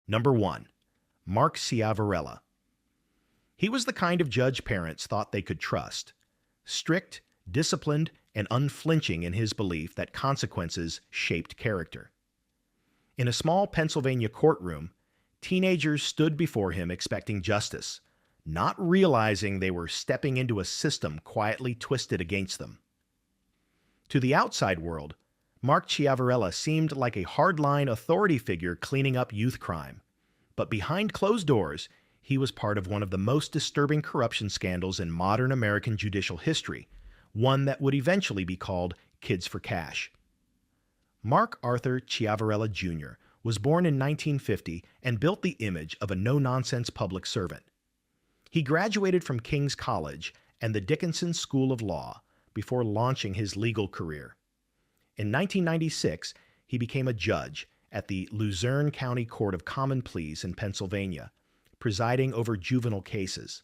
Number 1. Mark Ciavarella. He was the kind of judge parents thought they could trust. Strict, disciplined, and unflinching in his belief that consequences shaped character. In a small Pennsylvania courtroom, teenagers stood before him expecting justice, not realizing they were stepping into a system quietly twisted against them. To the outside world, Mark Ciavarella seemed like a hardline authority figure cleaning up youth crime. But behind closed doors, he was part of one of the most disturbing corruption scandals in modern American judicial history, one that would eventually be called Kids for Cash. Mark Arthur Ciavarella Jr. was born in 1950 and built the image of a no-nonsense public servant. He graduated from King's College and the Dickinson School of Law before launching his legal career. In 1996, he became a judge at the Luzerne County Court of Common Pleas in Pennsylvania, presiding over juvenile cases.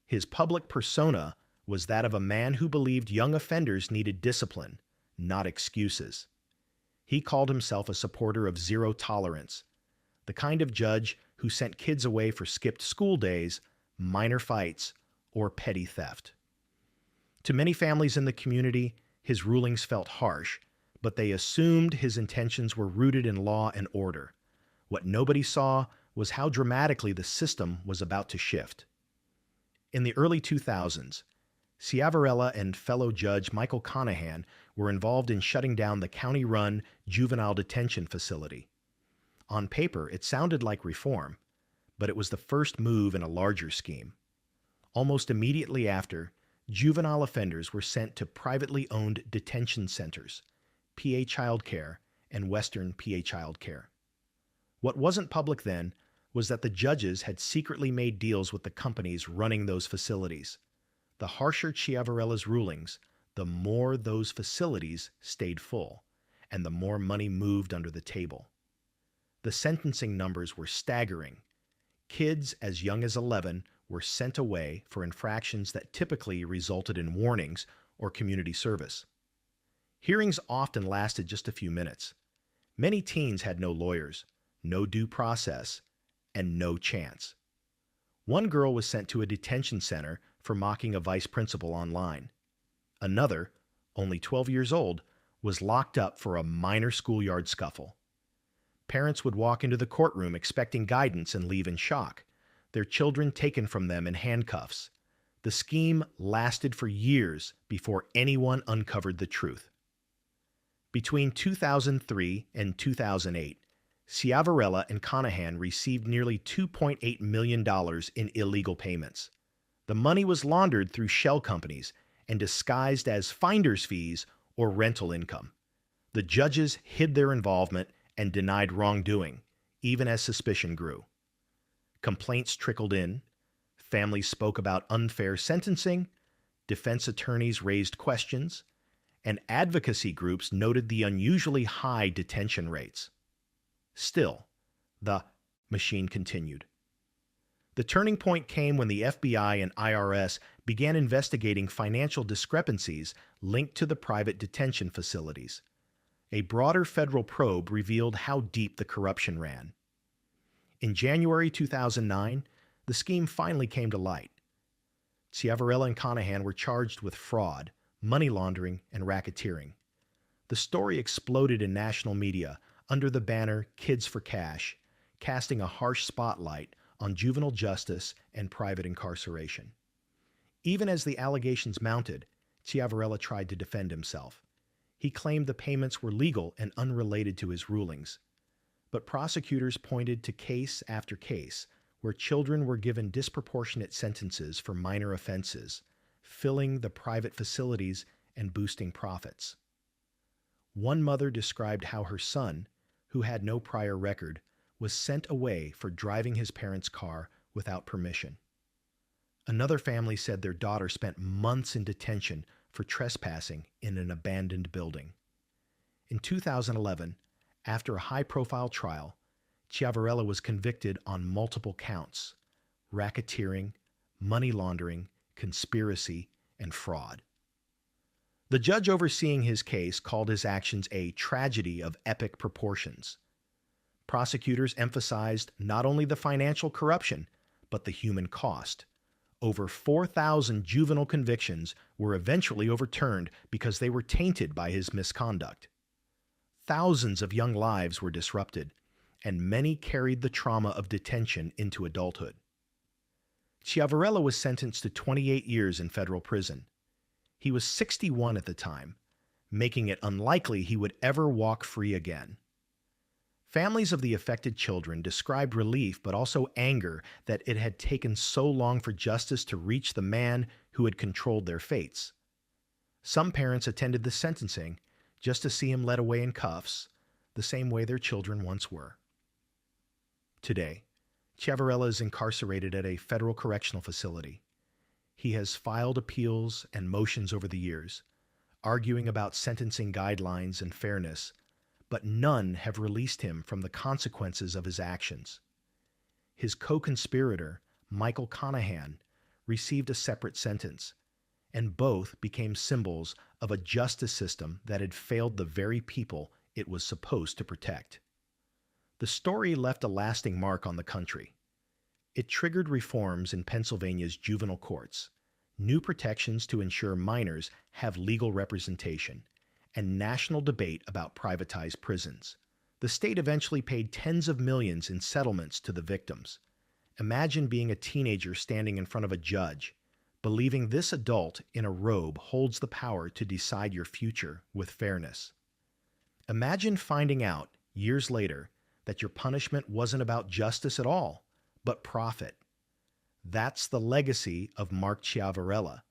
His public persona was that of a man who believed young offenders needed discipline, not excuses. He called himself a supporter of zero tolerance, the kind of judge who sent kids away for skipped school days, minor fights, or petty theft. To many families in the community, his rulings felt harsh, but they assumed his intentions were rooted in law and order. What nobody saw was how dramatically the system was about to shift. In the early 2000s, Ciavarella and fellow judge Michael Conahan were involved in shutting down the county-run juvenile detention facility. On paper, it sounded like reform, but it was the first move in a larger scheme. Almost immediately after, juvenile offenders were sent to privately owned detention centers, PA Childcare and Western PA Childcare. What wasn't public then was that the judges had secretly made deals with the companies running those facilities. The harsher Ciavarella's rulings, the more those facilities stayed full, and the more money moved under the table. The sentencing numbers were staggering. Kids as young as 11 were sent away for infractions that typically resulted in warnings or community service. Hearings often lasted just a few minutes. Many teens had no lawyers, no due process, and no chance. One girl was sent to a detention center for mocking a vice principal online. Another, only 12 years old, was locked up for a minor schoolyard scuffle. Parents would walk into the courtroom expecting guidance and leave in shock, their children taken from them in handcuffs. The scheme lasted for years before anyone uncovered the truth. Between 2003 and 2008, Ciavarella and Conahan received nearly $2.8 million in illegal payments. The money was laundered through shell companies and disguised as finder's fees or rental income. The judges hid their involvement and denied wrongdoing, even as suspicion grew. Complaints trickled in, families spoke about unfair sentencing, defense attorneys raised questions, and advocacy groups noted the unusually high detention rates. Still, the machine continued. The turning point came when the FBI and IRS began investigating financial discrepancies linked to the private detention facilities. A broader federal probe revealed how deep the corruption ran. In January 2009, the scheme finally came to light. Ciavarella and Conahan were charged with fraud, money laundering, and racketeering. The story exploded in national media under the banner Kids for Cash, casting a harsh spotlight on juvenile justice and private incarceration. Even as the allegations mounted, Ciavarella tried to defend himself. He claimed the payments were legal and unrelated to his rulings. But prosecutors pointed to case after case where children were given disproportionate sentences for minor offenses, filling the private facilities and boosting profits. One mother described how her son, who had no prior record, was sent away for driving his parents' car without permission. Another family said their daughter spent months in detention for trespassing in an abandoned building. In 2011, after a high-profile trial, Ciavarella was convicted on multiple counts: racketeering, money laundering, conspiracy, and fraud. The judge overseeing his case called his actions a tragedy of epic proportions. Prosecutors emphasized not only the financial corruption, but the human cost. Over 4,000 juvenile convictions were eventually overturned because they were tainted by his misconduct. Thousands of young lives were disrupted, and many carried the trauma of detention into adulthood. Chiavarella was sentenced to 28 years in federal prison. He was 61 at the time, making it unlikely he would ever walk free again. Families of the affected children described relief but also anger that it had taken so long for justice to reach the man who had controlled their fates. Some parents attended the sentencing just to see him led away in cuffs, the same way their children once were. Today, Chiavarella is incarcerated at a federal correctional facility. He has filed appeals and motions over the years, arguing about sentencing guidelines and fairness, but none have released him from the consequences of his actions. His co-conspirator, Michael Conahan, received a separate sentence, and both became symbols of a justice system that had failed the very people it was supposed to protect. The story left a lasting mark on the country. It triggered reforms in Pennsylvania's juvenile courts, new protections to ensure minors have legal representation, and national debate about privatized prisons. The state eventually paid tens of millions in settlements to the victims. Imagine being a teenager standing in front of a judge, believing this adult in a robe holds the power to decide your future with fairness. Imagine finding out, years later, that your punishment wasn't about justice at all, but profit. That's the legacy of Mark Chiavarella.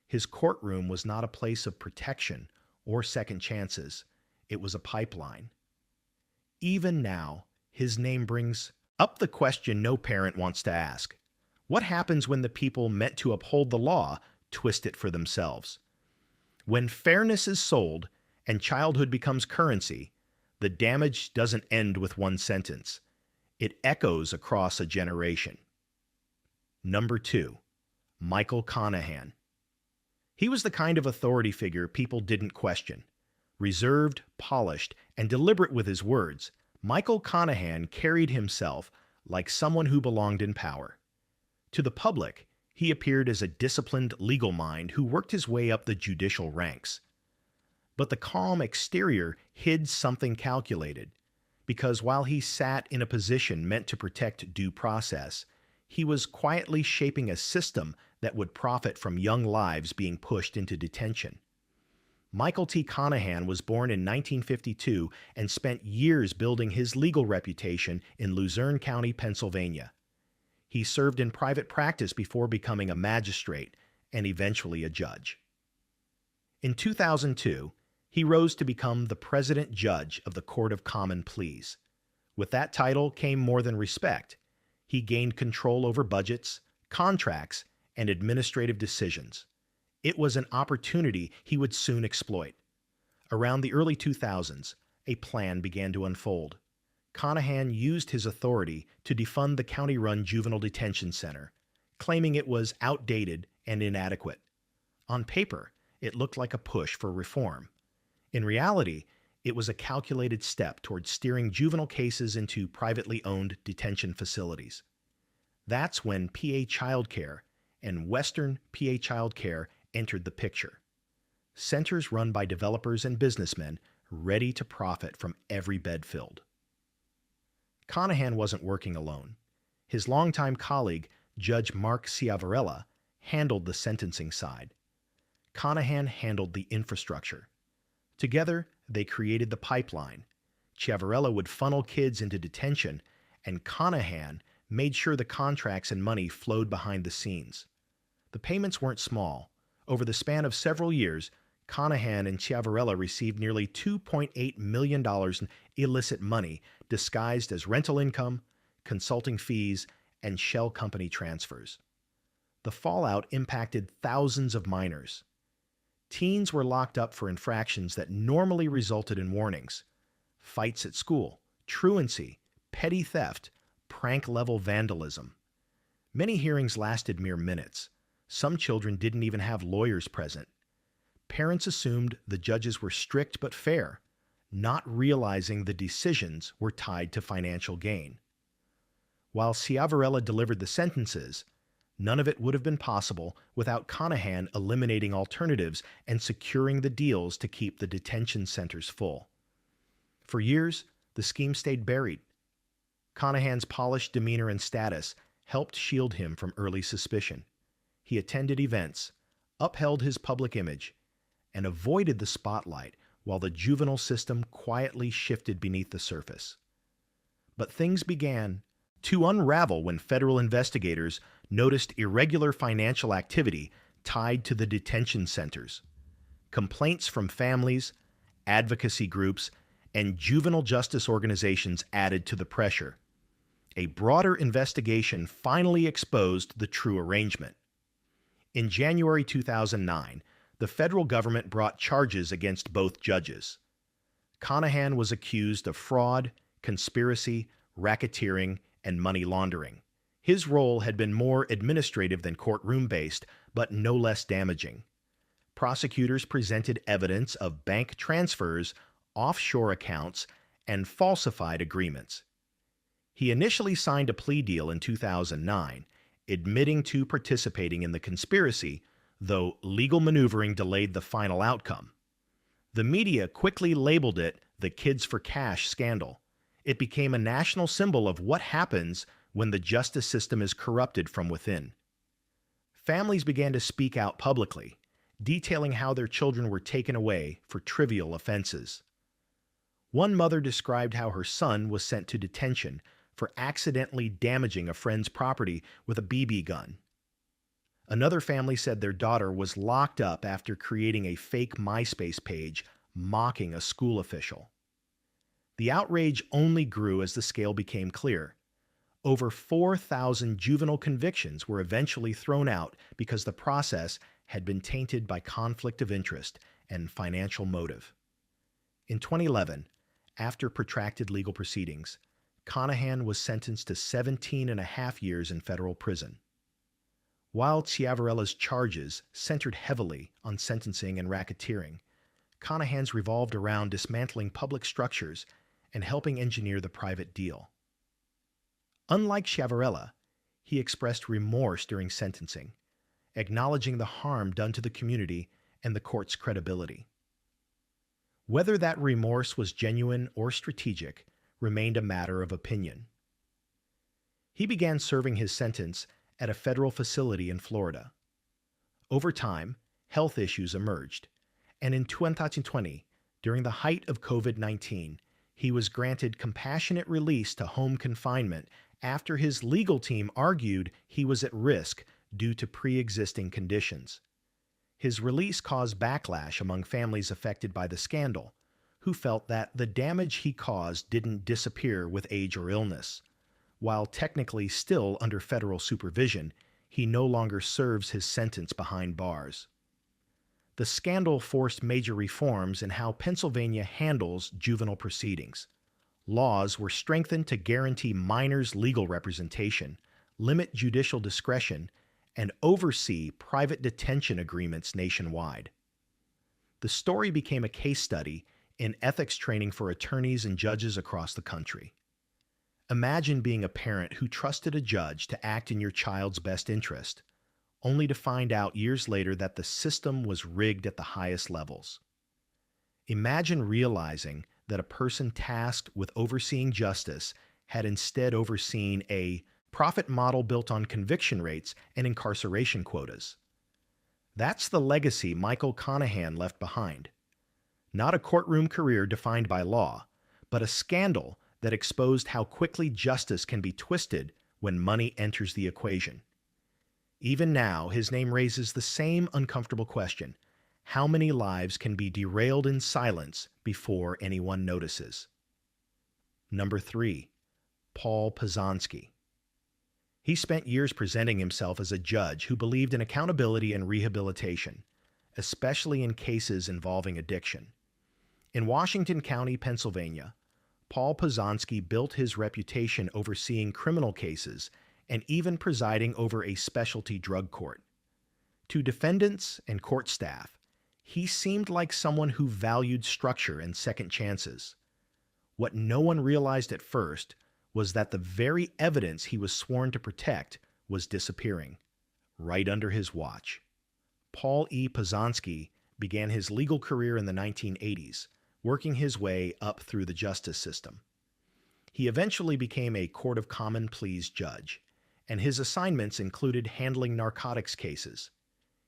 His courtroom was not a place of protection or second chances. It was a pipeline. Even now, his name brings up the question no parent wants to ask. What happens when the people meant to uphold the law twist it for themselves? When fairness is sold and childhood becomes currency, the damage doesn't end with one sentence. It echoes across a generation. Number 2, Michael Conahan. He was the kind of authority figure people didn't question. Reserved, polished, and deliberate with his words, Michael Conahan carried himself like someone who belonged in power. To the public, he appeared as a disciplined legal mind who worked his way up the judicial ranks. But the calm exterior hid something calculated, because while he sat in a position meant to protect due process, he was quietly shaping a system that would profit from young lives being pushed into detention. Michael T. Conahan was born in 1952 and spent years building his legal reputation in Luzerne County, Pennsylvania. He served in private practice before becoming a magistrate and eventually a judge. In 2002, he rose to become the president judge of the Court of Common Pleas. With that title came more than respect. He gained control over budgets, contracts, and administrative decisions. It was an opportunity he would soon exploit. Around the early 2000s, a plan began to unfold. Conahan used his authority to defund the county-run juvenile detention center, claiming it was outdated and inadequate. On paper, it looked like a push for reform. In reality, it was a calculated step toward steering juvenile cases into privately owned detention facilities. That's when PA Childcare and Western PA Childcare entered the picture. Centers run by developers and businessmen ready to profit from every bed filled. Conahan wasn't working alone. His longtime colleague, Judge Mark Chiavarella, handled the sentencing side. Conahan handled the infrastructure. Together, they created the pipeline. Chiavarella would funnel kids into detention, and Conahan made sure the contracts and money flowed behind the scenes. The payments weren't small. Over the span of several years, Conahan and Chiavarella received nearly $2.8 million in illicit money disguised as rental income, consulting fees, and shell company transfers. The fallout impacted thousands of minors. Teens were locked up for infractions that normally resulted in warnings: fights at school, truancy, petty theft, prank-level vandalism. Many hearings lasted mere minutes. Some children didn't even have lawyers present. Parents assumed the judges were strict but fair, not realizing the decisions were tied to financial gain. While Ciavarella delivered the sentences, none of it would have been possible without Conahan eliminating alternatives and securing the deals to keep the detention centers full. For years, the scheme stayed buried. Conahan's polished demeanor and status helped shield him from early suspicion. He attended events, upheld his public image, and avoided the spotlight while the juvenile system quietly shifted beneath the surface. But things began to unravel when federal investigators noticed irregular financial activity tied to the detention centers. Complaints from families, advocacy groups, and juvenile justice organizations added to the pressure. A broader investigation finally exposed the true arrangement. In January 2009, the federal government brought charges against both judges. Conahan was accused of fraud, conspiracy, racketeering, and money laundering. His role had been more administrative than courtroom-based, but no less damaging. Prosecutors presented evidence of bank transfers, offshore accounts, and falsified agreements. He initially signed a plea deal in 2009, admitting to participating in the conspiracy, though legal maneuvering delayed the final outcome. The media quickly labeled it the Kids for Cash scandal. It became a national symbol of what happens when the justice system is corrupted from within. Families began to speak out publicly, detailing how their children were taken away for trivial offenses. One mother described how her son was sent to detention for accidentally damaging a friend's property with a BB gun. Another family said their daughter was locked up after creating a fake MySpace page mocking a school official. The outrage only grew as the scale became clear. Over 4,000 juvenile convictions were eventually thrown out because the process had been tainted by conflict of interest and financial motive. In 2011, after protracted legal proceedings, Conahan was sentenced to 17 and a half years in federal prison. While Ciavarella's charges centered heavily on sentencing and racketeering, Conahan's revolved around dismantling public structures and helping engineer the private deal. Unlike Ciavarella, he expressed remorse during sentencing, acknowledging the harm done to the community and the court's credibility. Whether that remorse was genuine or strategic remained a matter of opinion. He began serving his sentence at a federal facility in Florida. Over time, health issues emerged, and in 2020, during the height of COVID-19, he was granted compassionate release to home confinement after his legal team argued he was at risk due to pre-existing conditions. His release caused backlash among families affected by the scandal, who felt that the damage he caused didn't disappear with age or illness. While technically still under federal supervision, he no longer serves his sentence behind bars. The scandal forced major reforms in how Pennsylvania handles juvenile proceedings. Laws were strengthened to guarantee minors legal representation, limit judicial discretion, and oversee private detention agreements nationwide. The story became a case study in ethics training for attorneys and judges across the country. Imagine being a parent who trusted a judge to act in your child's best interest, only to find out years later that the system was rigged at the highest levels. Imagine realizing that a person tasked with overseeing justice had instead overseen a profit model built on conviction rates and incarceration quotas. That's the legacy Michael Conahan left behind. Not a courtroom career defined by law, but a scandal that exposed how quickly justice can be twisted when money enters the equation. Even now, his name raises the same uncomfortable question: how many lives can be derailed in silence before anyone notices? Number 3. Paul Pazanski. He spent years presenting himself as a judge who believed in accountability and rehabilitation, especially in cases involving addiction. In Washington County, Pennsylvania, Paul Pazanski built his reputation overseeing criminal cases and even presiding over a specialty drug court. To defendants and court staff, He seemed like someone who valued structure and second chances. What no one realized at first was that the very evidence he was sworn to protect was disappearing, right under his watch. Paul E. Pozonsky began his legal career in the 1980s, working his way up through the justice system. He eventually became a Court of Common Pleas judge, and his assignments included handling narcotics cases.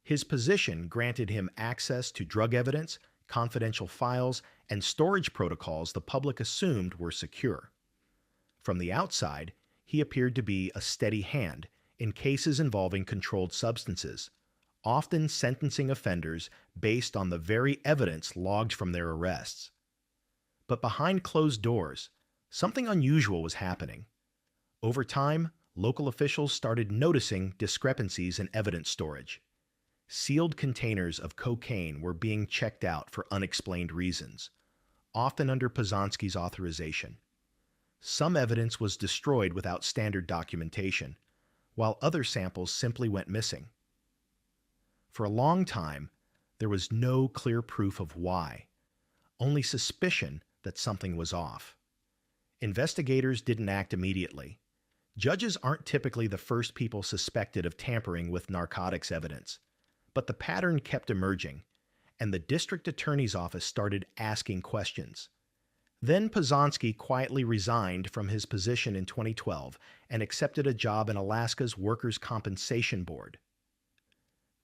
His position granted him access to drug evidence, confidential files, and storage protocols the public assumed were secure. From the outside, he appeared to be a steady hand in cases involving controlled substances, often sentencing offenders based on the very evidence logged from their arrests. But behind closed doors, something unusual was happening. Over time, local officials started noticing discrepancies in evidence storage. Sealed containers of cocaine were being checked out for unexplained reasons, often under Pozonsky's authorization. Some evidence was destroyed without standard documentation, while other samples simply went missing. For a long time, there was no clear proof of why, only suspicion that something was off. Investigators didn't act immediately. Judges aren't typically the first people suspected of tampering with narcotics evidence, but the pattern kept emerging, and the district attorney's office started asking questions. Then Pozonsky quietly resigned from his position in 2012 and accepted a job in Alaska's Workers' Compensation Board.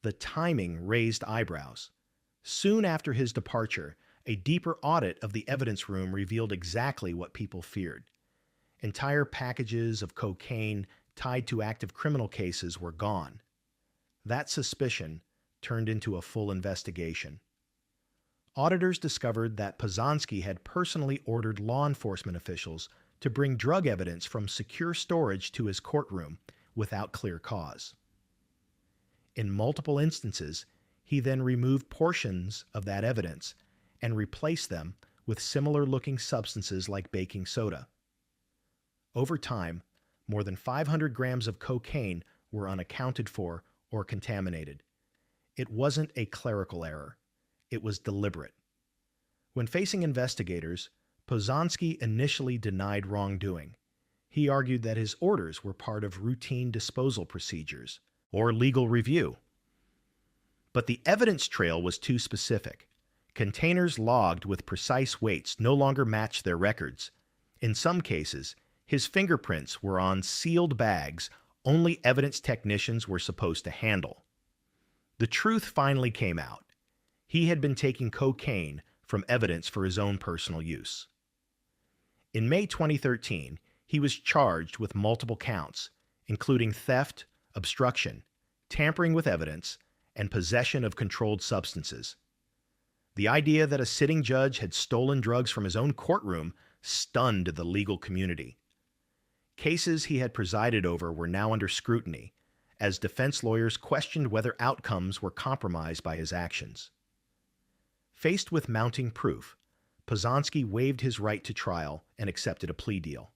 The timing raised eyebrows. Soon after his departure, a deeper audit of the evidence room revealed exactly what people feared. Entire packages of cocaine tied to active criminal cases were gone. That suspicion turned into a full investigation. Auditors discovered that Pozonsky had personally ordered law enforcement officials to bring drug evidence from secure storage to his courtroom without clear cause. In multiple instances, he then removed portions of that evidence and replaced them with similar-looking substances like baking soda. Over time, more than 500 grams of cocaine were unaccounted for or contaminated. It wasn't a clerical error. It was deliberate. When facing investigators, Pozonsky initially denied wrongdoing. He argued that his orders were part of routine disposal procedures or legal review. But the evidence trail was too specific. Containers logged with precise weights no longer matched their records. In some cases, his fingerprints were on sealed bags only evidence technicians were supposed to handle. The truth finally came out. He had been taking cocaine from evidence for his own personal use. In May 2013, he was charged with multiple counts, including theft, obstruction, tampering with evidence, and possession of controlled substances. The idea that a sitting judge had stolen drugs from his own courtroom stunned the legal community. Cases he had presided over were now under scrutiny, as defense lawyers questioned whether outcomes were compromised by his actions. Faced with mounting proof, Pozonsky waived his right to trial and accepted a plea deal.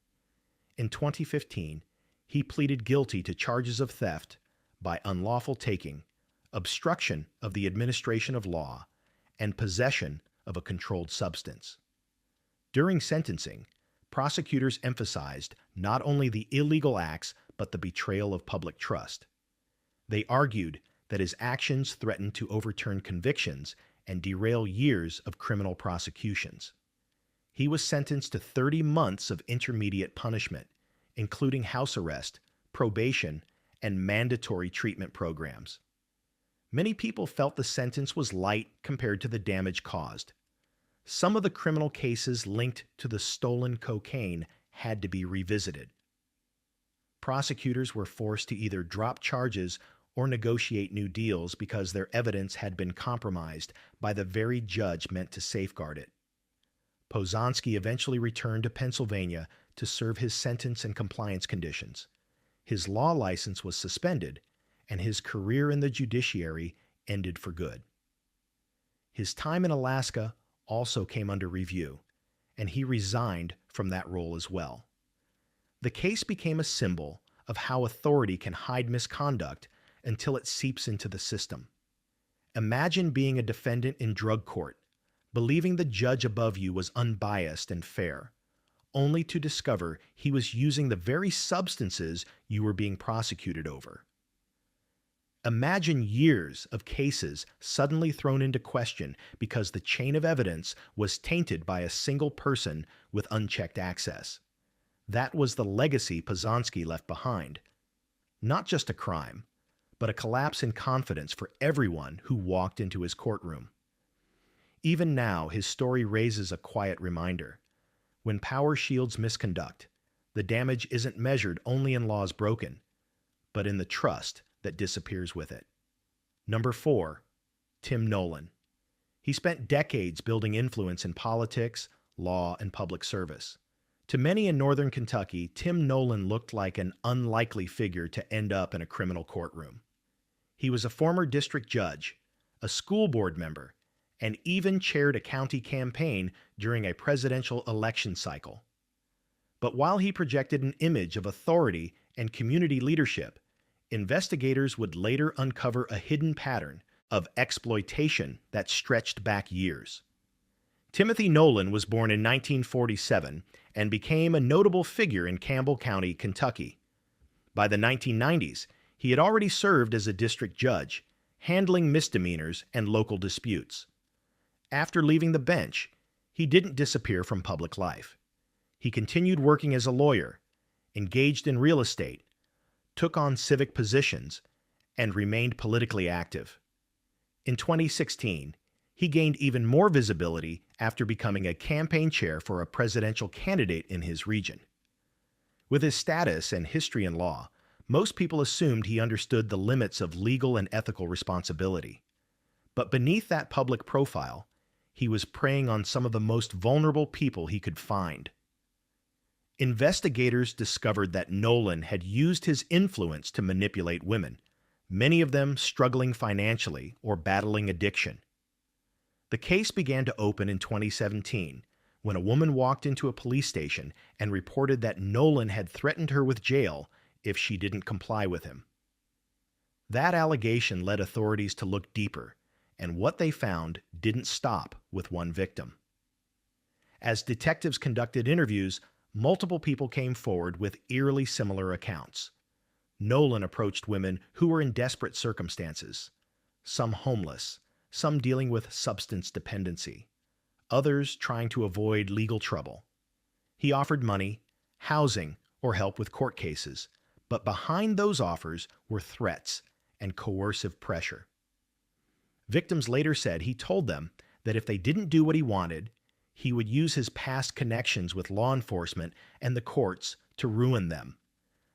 In 2015, he pleaded guilty to charges of theft by unlawful taking, obstruction of the administration of law, and possession of a controlled substance. During sentencing, prosecutors emphasized not only the illegal acts but the betrayal of public trust. They argued that his actions threatened to overturn convictions and derail years of criminal prosecutions. He was sentenced to 30 months of intermediate punishment, including house arrest, probation, and mandatory treatment programs. Many people felt the sentence was light compared to the damage caused. Some of the criminal cases linked to the stolen cocaine had to be revisited. Prosecutors were forced to either drop charges or negotiate new deals because their evidence had been compromised by the very judge meant to safeguard it. Pozonsky eventually returned to Pennsylvania to serve his sentence and compliance conditions. His law license was suspended, and his career in the judiciary ended for good. His time in Alaska also came under review, and he resigned from that role as well. The case became a symbol of how authority can hide misconduct until it seeps into the system. Imagine being a defendant in drug court, believing the judge above you was unbiased and fair, only to discover he was using the very substances you were being prosecuted over. Imagine years of cases suddenly thrown into question because the chain of evidence was tainted by a single person with unchecked access. That was the legacy Pozhansky left behind. Not just a crime, but a collapse in confidence for everyone who walked into his courtroom. Even now, his story raises a quiet reminder. When power shields misconduct, the damage isn't measured only in laws broken, but in the trust that disappears with it. Number 4, Tim Nolan. He spent decades building influence in politics, law, and public service. To many in northern Kentucky, Tim Nolan looked like an unlikely figure to end up in a criminal courtroom. He was a former district judge, a school board member, and even chaired a county campaign during a presidential election cycle. But while he projected an image of authority and community leadership, investigators would later uncover a hidden pattern of exploitation that stretched back years. Timothy Nolan was born in 1947 and became a notable figure in Campbell County, Kentucky. By the 1990s, he had already served as a district judge, handling misdemeanors and local disputes. After leaving the bench, he didn't disappear from public life. He continued working as a lawyer, engaged in real estate, took on civic positions, and remained politically active. In 2016, he gained even more visibility after becoming a campaign chair for a presidential candidate in his region. With his status and history in law, most people assumed he understood the limits of legal and ethical responsibility. But beneath that public profile, he was preying on some of the most vulnerable people he could find. Investigators discovered that Nolan had used his influence to manipulate women, many of them struggling financially or battling addiction. The case began to open in 2017 when a woman walked into a police station and reported that Nolan had threatened her with jail if she didn't comply with him. That allegation led authorities to look deeper, and what they found didn't stop with one victim. As detectives conducted interviews, multiple people came forward with eerily similar accounts. Nolan approached women who were in desperate circumstances, some homeless, some dealing with substance dependency, others trying to avoid legal trouble. He offered money, housing, or help with court cases, but behind those offers were threats and coercive pressure. Victims later said he told them that if they didn't do what he wanted, he would use his past connections with law enforcement and the courts to ruin them.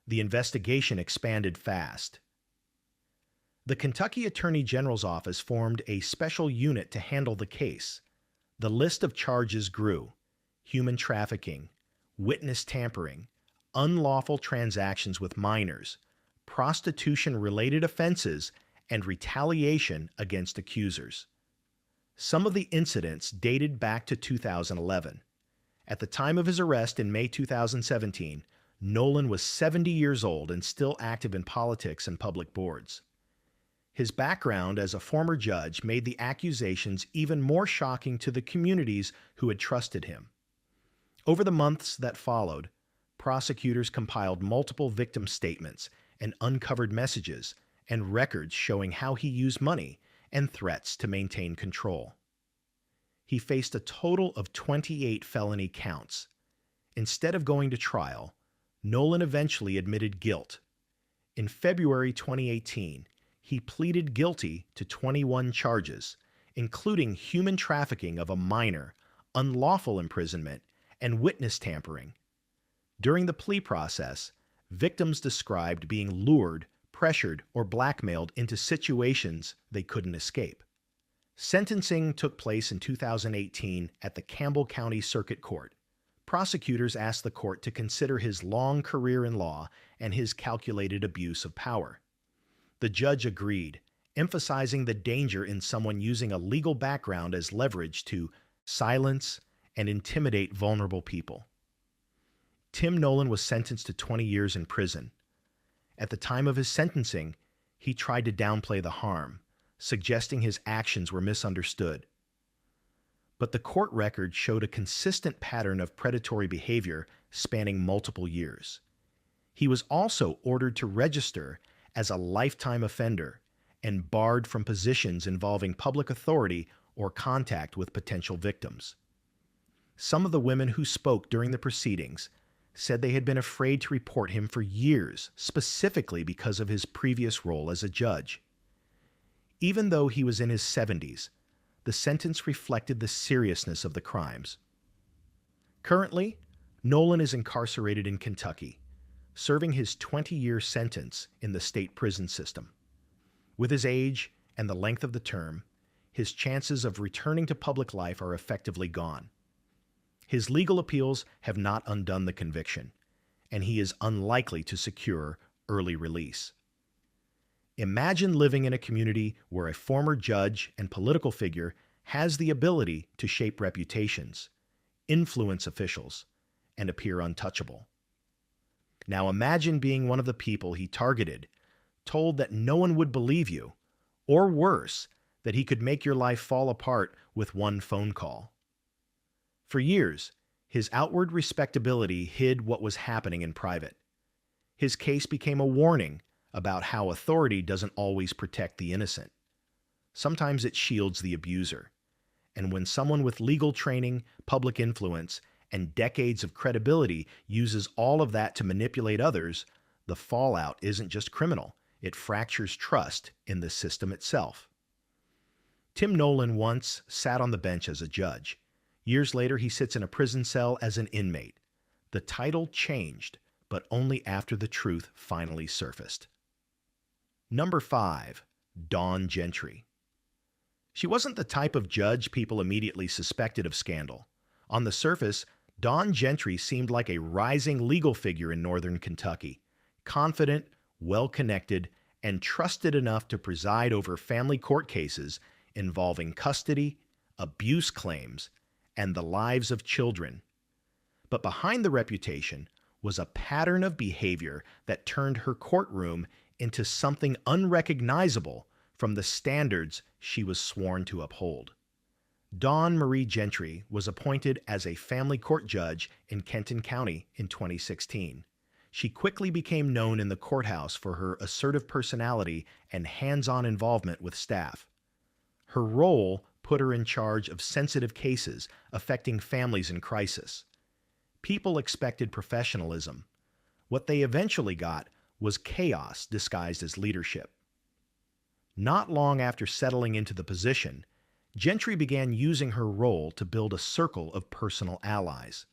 The investigation expanded fast. The Kentucky Attorney General's office formed a special unit to handle the case. The list of charges grew: human trafficking, witness tampering, unlawful transactions with minors, prostitution-related offenses, and retaliation against accusers. Some of the incidents dated back to 2011. At the time of his arrest in May 2017, Nolan was 70 years old and still active in politics and public boards. His background as a former judge made the accusations even more shocking to the communities who had trusted him. Over the months that followed, prosecutors compiled multiple victim statements and uncovered messages and records showing how he used money and threats to maintain control. He faced a total of 28 felony counts. Instead of going to trial, Nolan eventually admitted guilt. In February 2018, he pleaded guilty to 21 charges, including human trafficking of a minor, unlawful imprisonment, and witness tampering. During the plea process, victims described being lured, pressured, or blackmailed into situations they couldn't escape. Sentencing took place in 2018 at the Campbell County Circuit Court. Prosecutors asked the court to consider his long career in law and his calculated abuse of power. The judge agreed, emphasizing the danger in someone using a legal background as leverage to silence and intimidate vulnerable people. Tim Nolan was sentenced to 20 years in prison. At the time of his sentencing, he tried to downplay the harm, suggesting his actions were misunderstood. But the court record showed a consistent pattern of predatory behavior spanning multiple years. He was also ordered to register as a lifetime offender and barred from positions involving public authority or contact with potential victims. Some of the women who spoke during the proceedings said they had been afraid to report him for years, specifically because of his previous role as a judge. Even though he was in his 70s, the sentence reflected the seriousness of the crimes. Currently, Nolan is incarcerated in Kentucky, serving his 20-year sentence in the state prison system. With his age and the length of the term, his chances of returning to public life are effectively gone. His legal appeals have not undone the conviction, and he is unlikely to secure early release. Imagine living in a community where a former judge and political figure has the ability to shape reputations, influence officials, and appear untouchable. Now imagine being one of the people he targeted, told that no one would believe you, or worse, that he could make your life fall apart with one phone call. For years, his outward respectability hid what was happening in private. His case became a warning about how authority doesn't always protect the innocent. Sometimes it shields the abuser. And when someone with legal training, public influence, and decades of credibility uses all of that to manipulate others, the fallout isn't just criminal, it fractures trust in the system itself. Tim Nolan once sat on the bench as a judge. Years later, he sits in a prison cell as an inmate. The title changed, but only after the truth finally surfaced. Number 5. Dawn Gentry. She wasn't the type of judge people immediately suspected of scandal. On the surface, Dawn Gentry seemed like a rising legal figure in northern Kentucky, confident, well-connected, and trusted enough to preside over family court cases involving custody, abuse claims, and the lives of children. But behind the reputation was a pattern of behavior that turned her courtroom into something unrecognizable from the standards she was sworn to uphold. Dawn Marie Gentry was appointed as a family court judge in Kenton County in 2016. She quickly became known in the courthouse for her assertive personality and hands-on involvement with staff. Her role put her in charge of sensitive cases affecting families in crisis. People expected professionalism. What they eventually got was chaos disguised as leadership. Not long after settling into the position, Gentry began using her role to build a circle of personal allies.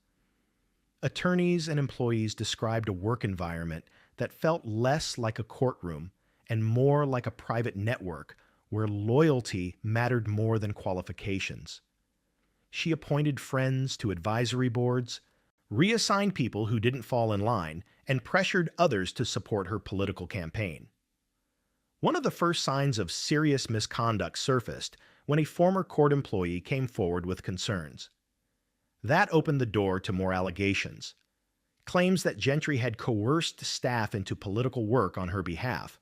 Attorneys and employees described a work environment that felt less like a courtroom and more like a private network where loyalty mattered more than qualifications. She appointed friends to advisory boards, reassigned people who didn't fall in line, and pressured others to support her political campaign. One of the first signs of serious misconduct surfaced when a former court employee came forward with concerns. That opened the door to more allegations. Claims that Gentry had coerced staff into political work on her behalf,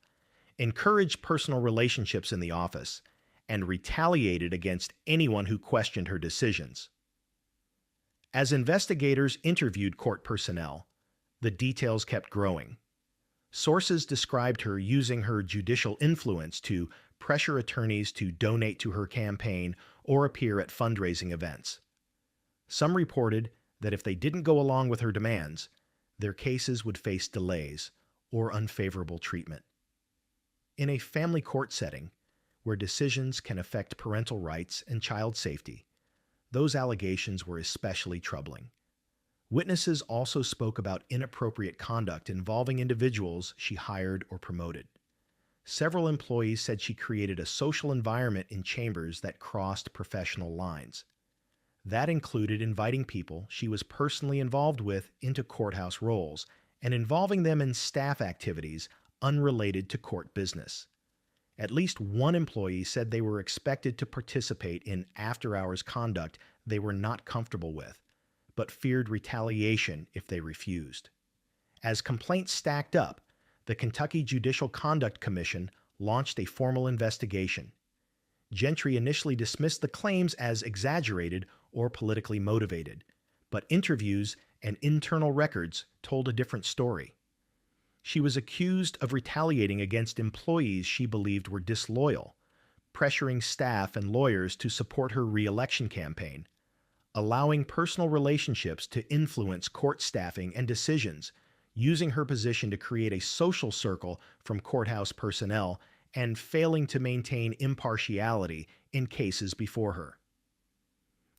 encouraged personal relationships in the office, and retaliated against anyone who questioned her decisions. As investigators interviewed court personnel, the details kept growing. Sources described her using her judicial influence to pressure attorneys to donate to her campaign or appear at fundraising events. Some reported that if they didn't go along with her demands, their cases would face delays or unfavorable treatment. In a family court setting, where decisions can affect parental rights and child safety, those allegations were especially troubling. Witnesses also spoke about inappropriate conduct involving individuals she hired or promoted. Several employees said she created a social environment in chambers that crossed professional lines. That included inviting people she was personally involved with into courthouse roles and involving them in staff activities unrelated to court business. At least one employee said they were expected to participate in after-hours conduct they were not comfortable with, but feared retaliation if they refused. As complaints stacked up, the Kentucky Judicial Conduct Commission launched a formal investigation. Gentry initially dismissed the claims as exaggerated or politically motivated, but interviews and internal records told a different story. She was accused of retaliating against employees she believed were disloyal, pressuring staff and lawyers to support her re-election campaign, allowing personal relationships to influence court staffing and decisions, using her position to create a social circle from courthouse personnel, and failing to maintain impartiality in cases before her.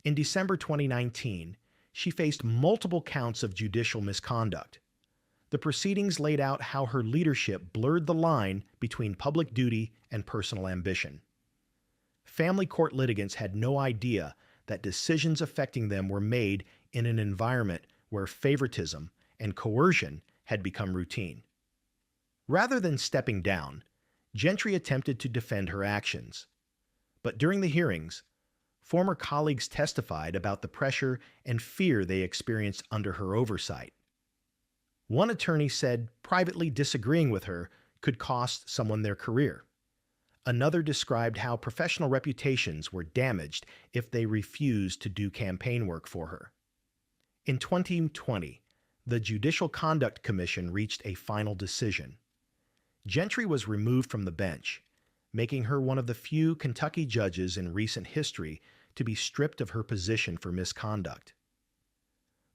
In December 2019, she faced multiple counts of judicial misconduct. The proceedings laid out how her leadership blurred the line between public duty and personal ambition. Family court litigants had no idea that decisions affecting them were made in an environment where favoritism and coercion had become routine. Rather than stepping down, Gentry attempted to defend her actions. But during the hearings, former colleagues testified about the pressure and fear they experienced under her oversight. One attorney said privately disagreeing with her could cost someone their career. Another described how professional reputations were damaged if they refused to do campaign work for her. In 2020, the Judicial Conduct Commission reached a final decision. Gentry was removed from the bench, making her one of the few Kentucky judges in recent history to be stripped of her position for misconduct.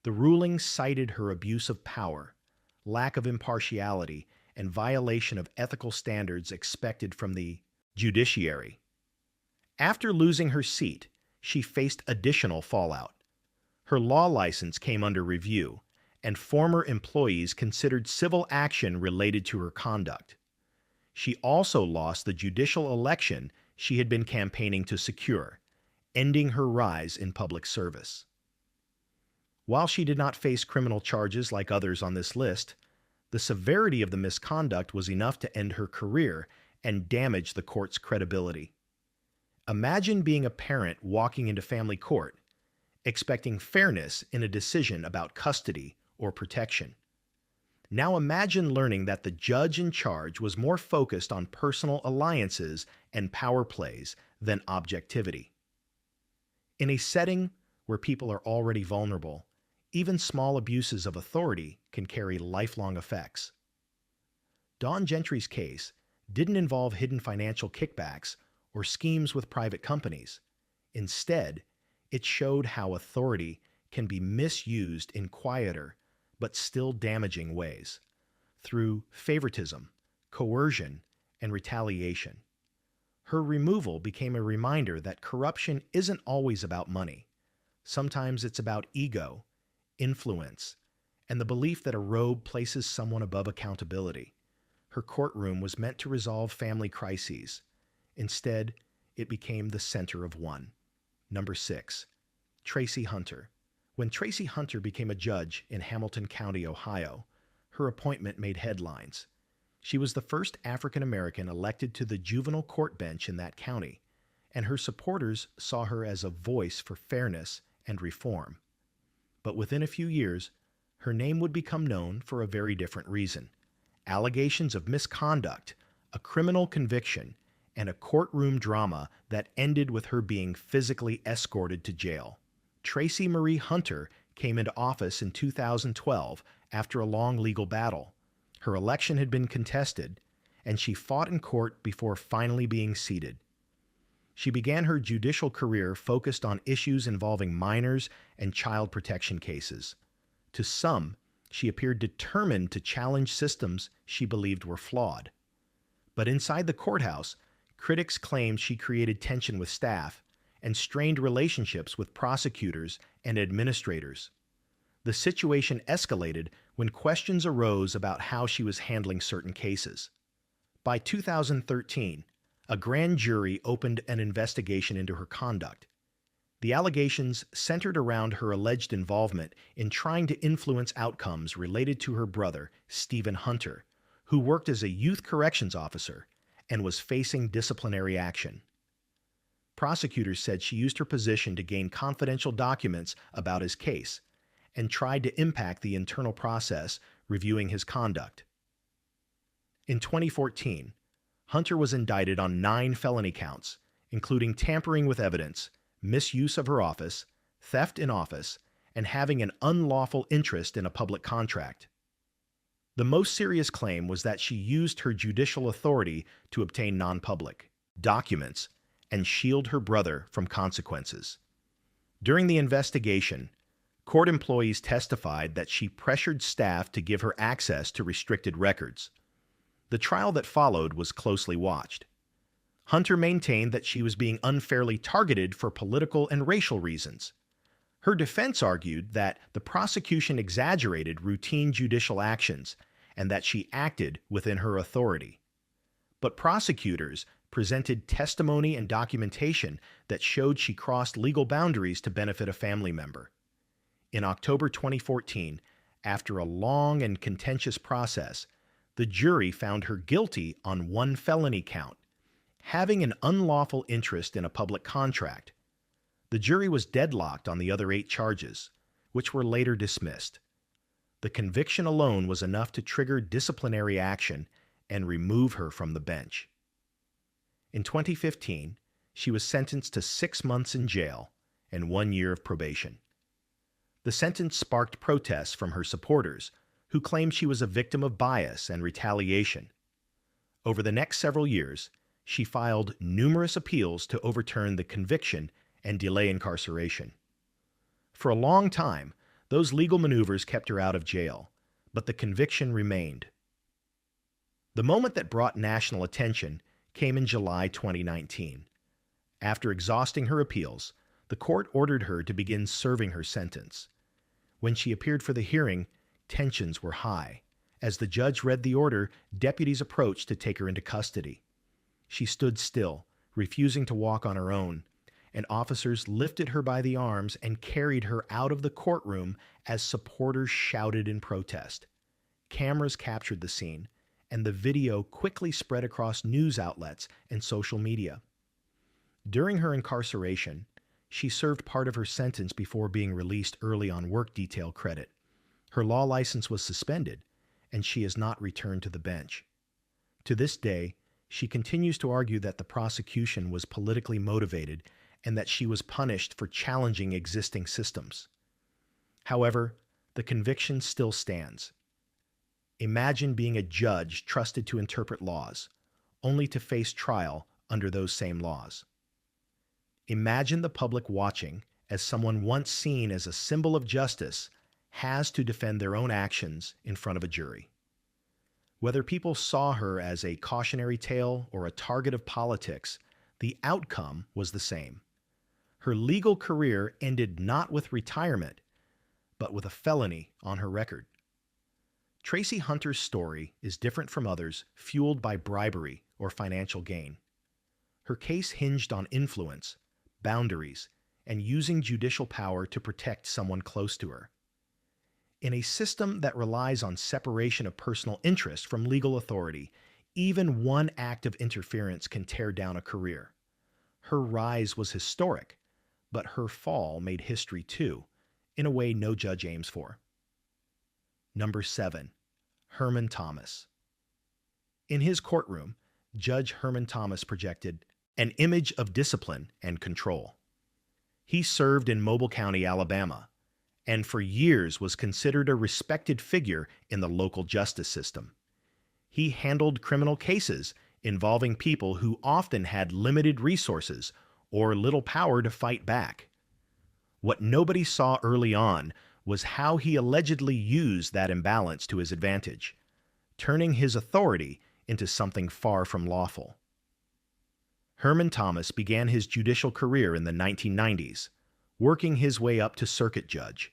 The ruling cited her abuse of power, lack of impartiality, and violation of ethical standards expected from the judiciary. After losing her seat, she faced additional fallout. Her law license came under review, and former employees considered civil action related to her conduct. She also lost the judicial election she had been campaigning to secure, ending her rise in public service. While she did not face criminal charges like others on this list, the severity of the misconduct was enough to end her career and damage the court's credibility. Imagine being a parent walking into family court, expecting fairness in a decision about custody or protection. Now imagine learning that the judge in charge was more focused on personal alliances and power plays than objectivity. In a setting where people are already vulnerable, even small abuses of authority can carry lifelong effects. Dawn Gentry's case didn't involve hidden financial kickbacks or schemes with private companies. Instead, it showed how authority can be misused in quieter but still damaging ways, through favoritism, coercion, and retaliation. Her removal became a reminder that corruption isn't always about money. Sometimes it's about ego, influence, and the belief that a robe places someone above accountability. Her courtroom was meant to resolve family crises. Instead, it became the center of one. Number 6. Tracy Hunter. When Tracy Hunter became a judge in Hamilton County, Ohio, her appointment made headlines. She was the first African American elected to the juvenile court bench in that county, and her supporters saw her as a voice for fairness and reform. But within a few years, her name would become known for a very different reason: allegations of misconduct, a criminal conviction, and a courtroom drama that ended with her being physically escorted to jail. Tracy Marie Hunter came into office in 2012 after a long legal battle. Her election had been contested, and she fought in court before finally being seated. She began her judicial career focused on issues involving minors and child protection cases. To some, she appeared determined to challenge systems she believed were flawed. But inside the courthouse, critics claimed she created tension with staff and strained relationships with prosecutors and administrators. The situation escalated when questions arose about how she was handling certain cases. By 2013, a grand jury opened an investigation into her conduct. The allegations centered around her alleged involvement in trying to influence outcomes related to her brother, Stephen Hunter, who worked as a youth corrections officer and was facing disciplinary action. Prosecutors said she used her position to gain confidential documents about his case and tried to impact the internal process reviewing his conduct. In 2014, Hunter was indicted on 9 felony counts, including tampering with evidence, misuse of her office, theft in office, and having an unlawful interest in a public contract. The most serious claim was that she used her judicial authority to obtain non-public documents and shield her brother from consequences. During the investigation, court employees testified that she pressured staff to give her access to restricted records. The trial that followed was closely watched. Hunter maintained that she was being unfairly targeted for political and racial reasons. Her defense argued that the prosecution exaggerated routine judicial actions and that she acted within her authority. But prosecutors presented testimony and documentation that showed she crossed legal boundaries to benefit a family member. In October 2014, after a long and contentious process, the jury found her guilty on one felony count, having an unlawful interest in a public contract. The jury was deadlocked on the other 8 charges, which were later dismissed. The conviction alone was enough to trigger disciplinary action and remove her from the bench. In 2015, she was sentenced to 6 months in jail and 1 year of probation. The sentence sparked protests from her supporters, who claimed she was a victim of bias and retaliation. Over the next several years, she filed numerous appeals to overturn the conviction and delay incarceration. For a long time, those legal maneuvers kept her out of jail, but the conviction remained. The moment that brought national attention came in July 2019. After exhausting her appeals, the court ordered her to begin serving her sentence. When she appeared for the hearing, tensions were high. As the judge read the order, deputies approached to take her into custody. She stood still, refusing to walk on her own, and officers lifted her by the arms and carried her out of the courtroom as supporters shouted in protest. Cameras captured the scene, and the video quickly spread across news outlets and social media. During her incarceration, she served part of her sentence before being released early on work detail credit. Her law license was suspended, and she has not returned to the bench. To this day, she continues to argue that the prosecution was politically motivated and that she was punished for challenging existing systems. However, the conviction still stands. Imagine being a judge trusted to interpret laws, only to face trial under those same laws. Imagine the public watching as someone once seen as a symbol of justice has to defend their own actions in front of a jury. Whether people saw her as a cautionary tale or a target of politics, the outcome was the same. Her legal career ended not with retirement, but with a felony on her record. Tracy Hunter's story is different from others fueled by bribery or financial gain. Her case hinged on influence, boundaries, and using judicial power to protect someone close to her. In a system that relies on separation of personal interest from legal authority, even one act of interference can tear down a career. Her rise was historic, but her fall made history too, in a way no judge aims for. Number 7. Herman Thomas. In his courtroom, Judge Herman Thomas projected an image of discipline and control. He served in Mobile County, Alabama, and for years was considered a respected figure in the local justice system. He handled criminal cases involving people who often had limited resources or little power to fight back. What nobody saw early on was how he allegedly used that imbalance to his advantage, turning his authority into something far from lawful. Herman Thomas began his judicial career in the 1990s, working his way up to circuit judge.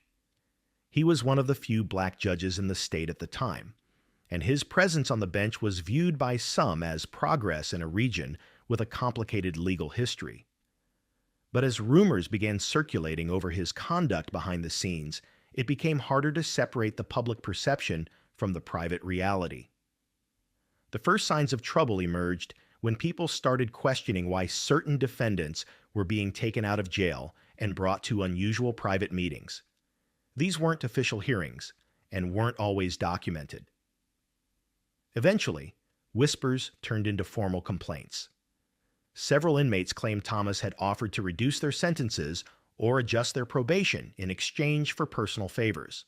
He was one of the few black judges in the state at the time, and his presence on the bench was viewed by some as progress in a region with a complicated legal history. But as rumors began circulating over his conduct behind the scenes, it became harder to separate the public perception from the private reality. The first signs of trouble emerged when people started questioning why certain defendants were being taken out of jail and brought to unusual private meetings. These weren't official hearings and weren't always documented. Eventually, whispers turned into formal complaints. Several inmates claimed Thomas had offered to reduce their sentences or adjust their probation in exchange for personal favors.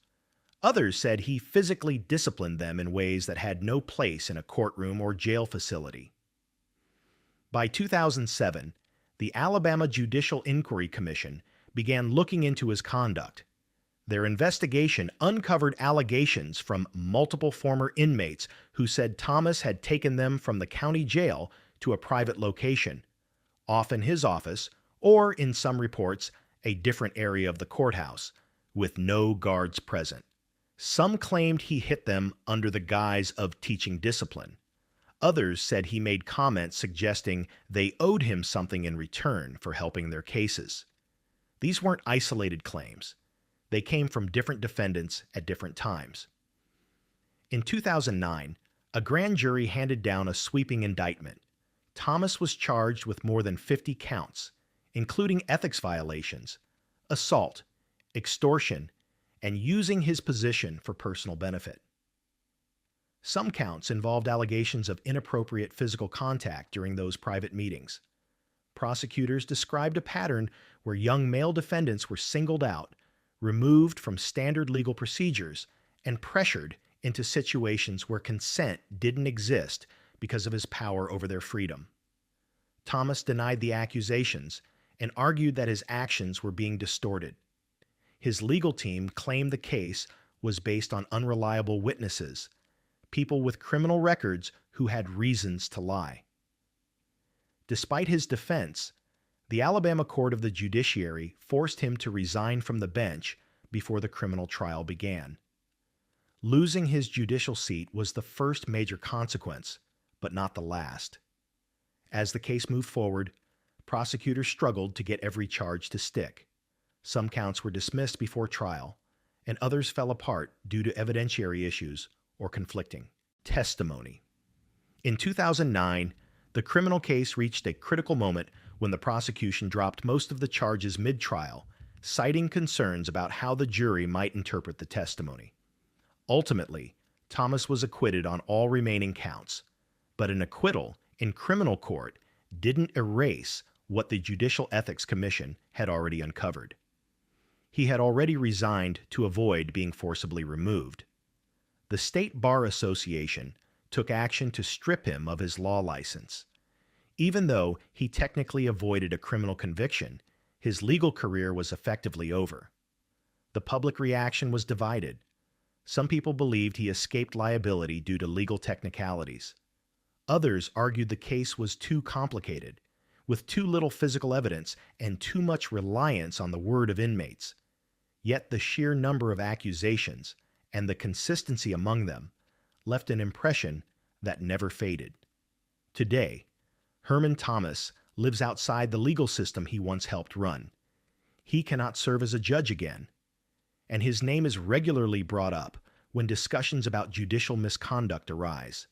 Others said he physically disciplined them in ways that had no place in a courtroom or jail facility. By 2007, the Alabama Judicial Inquiry Commission began looking into his conduct. Their investigation uncovered allegations from multiple former inmates who said Thomas had taken them from the county jail to a private location, often his office, or in some reports, a different area of the courthouse, with no guards present. Some claimed he hit them under the guise of teaching discipline. Others said he made comments suggesting they owed him something in return for helping their cases. These weren't isolated claims. They came from different defendants at different times. In 2009, a grand jury handed down a sweeping indictment. Thomas was charged with more than 50 counts, including ethics violations, assault, extortion, and using his position for personal benefit. Some counts involved allegations of inappropriate physical contact during those private meetings. Prosecutors described a pattern where young male defendants were singled out, removed from standard legal procedures, and pressured into situations where consent didn't exist because of his power over their freedom. Thomas denied the accusations and argued that his actions were being distorted. His legal team claimed the case was based on unreliable witnesses, people with criminal records who had reasons to lie. Despite his defense, the Alabama Court of the Judiciary forced him to resign from the bench before the criminal trial began. Losing his judicial seat was the first major consequence, but not the last. As the case moved forward, prosecutors struggled to get every charge to stick. Some counts were dismissed before trial, and others fell apart due to evidentiary issues or conflicting testimony. In 2009, the criminal case reached a critical moment when the prosecution dropped most of the charges mid-trial, citing concerns about how the jury might interpret the testimony. Ultimately, Thomas was acquitted on all remaining counts, but an acquittal in criminal court didn't erase what the Judicial Ethics Commission had already uncovered. He had already resigned to avoid being forcibly removed. The State Bar Association took action to strip him of his law license. Even though he technically avoided a criminal conviction, his legal career was effectively over. The public reaction was divided. Some people believed he escaped liability due to legal technicalities. Others argued the case was too complicated, with too little physical evidence and too much reliance on the word of inmates. Yet the sheer number of accusations and the consistency among them left an impression that never faded. Today, Herman Thomas lives outside the legal system he once helped run. He cannot serve as a judge again, and his name is regularly brought up when discussions about judicial misconduct arise.